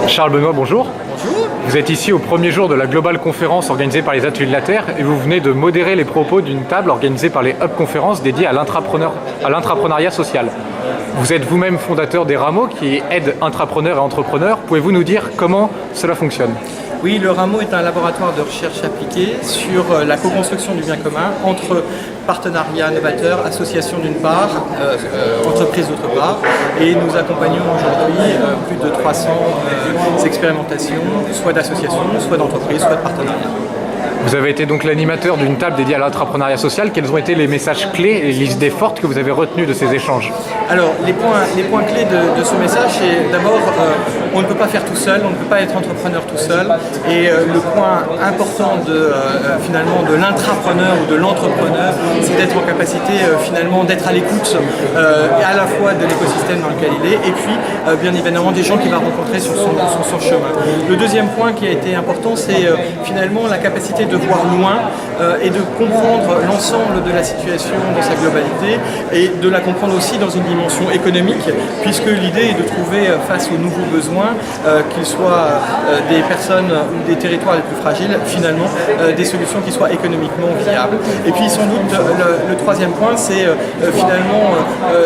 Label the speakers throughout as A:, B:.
A: Charles Benoît, bonjour.
B: Bonjour.
A: Vous êtes ici au premier jour de la Global Conférence organisée par les Ateliers de la Terre et vous venez de modérer les propos d'une table organisée par les Hub Conférences dédiée à l'entrepreneuriat social. Vous êtes vous-même fondateur des Rameaux qui aident intrapreneurs et entrepreneurs. Pouvez-vous nous dire comment cela fonctionne ?
B: Oui, le Rameau est un laboratoire de recherche appliquée sur la co-construction du bien commun entre partenariats novateurs, associations d'une part, entreprises d'autre part. Et nous accompagnons aujourd'hui plus de 300 expérimentations, soit d'associations, soit d'entreprises, soit de partenariats.
A: Vous avez été donc l'animateur d'une table dédiée à l'entrepreneuriat social. Quels ont été les messages clés et les idées fortes que vous avez retenues de ces échanges ?
B: Alors, les points clés de ce message, c'est d'abord, on ne peut pas faire tout seul, on ne peut pas être entrepreneur tout seul. Et le point important finalement de l'intrapreneur ou de l'entrepreneur, c'est d'être en capacité finalement d'être à l'écoute à la fois de l'écosystème dans lequel il est et puis bien évidemment des gens qu'il va rencontrer sur son chemin. Le deuxième point qui a été important, c'est finalement la capacité de voir loin et de comprendre l'ensemble de la situation dans sa globalité et de la comprendre aussi dans une dimension économique, puisque l'idée est de trouver face aux nouveaux besoins, qu'ils soient des personnes ou des territoires les plus fragiles, finalement des solutions qui soient économiquement viables. Et puis sans doute le troisième point, c'est finalement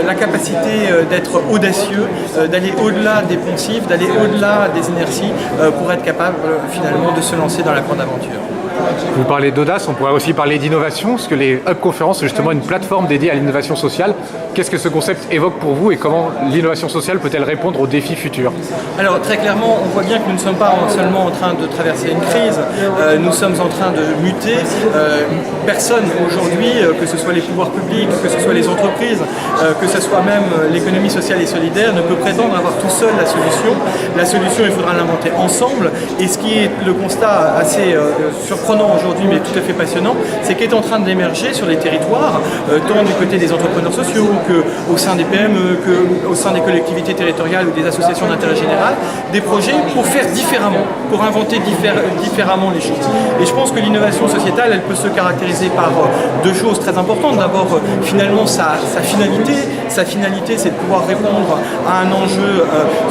B: la capacité d'être audacieux, d'aller au-delà des poncifs, d'aller au-delà des inerties pour être capable finalement de se lancer dans la grande aventure.
A: Vous parlez d'audace, on pourrait aussi parler d'innovation, parce que les Hub Conférences, c'est justement une plateforme dédiée à l'innovation sociale. Qu'est-ce que ce concept évoque pour vous et comment l'innovation sociale peut-elle répondre aux défis futurs ?
B: Alors très clairement, on voit bien que nous ne sommes pas seulement en train de traverser une crise, nous sommes en train de muter. Personne aujourd'hui, que ce soit les pouvoirs publics, que ce soit les entreprises, que ce soit même l'économie sociale et solidaire, ne peut prétendre avoir tout seul la solution. La solution, il faudra l'inventer ensemble. Et ce qui est le constat assez surprenant aujourd'hui, mais tout à fait passionnant, c'est qu'est en train d'émerger sur les territoires, tant du côté des entrepreneurs sociaux qu'au sein des PME, qu'au sein des collectivités territoriales ou des associations d'intérêt général, des projets pour faire différemment, pour inventer différemment les choses. Et je pense que l'innovation sociétale, elle peut se caractériser par deux choses très importantes. D'abord, finalement, sa finalité. Sa finalité, c'est de pouvoir répondre à un enjeu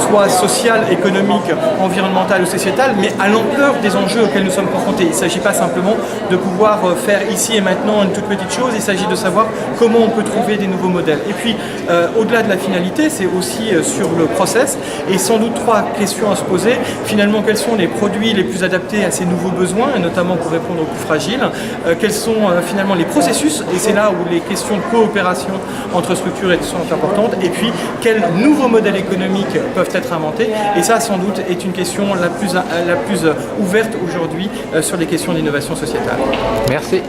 B: soit social, économique, environnemental ou sociétal, mais à l'ampleur des enjeux auxquels nous sommes confrontés. Il ne s'agit pas simplement de pouvoir faire ici et maintenant une toute petite chose, il s'agit de savoir comment on peut trouver des nouveaux modèles. Et puis, au-delà de la finalité, c'est aussi sur le process, et sans doute trois questions à se poser. Finalement, quels sont les produits les plus adaptés à ces nouveaux besoins, et notamment pour répondre aux plus fragiles ? Quels sont finalement les processus, et c'est là où les questions de coopération entre structures sont importantes, et puis quels nouveaux modèles économiques peuvent être inventés, et ça sans doute est une question la plus ouverte aujourd'hui sur les questions d'innovation sociétale.
A: Merci.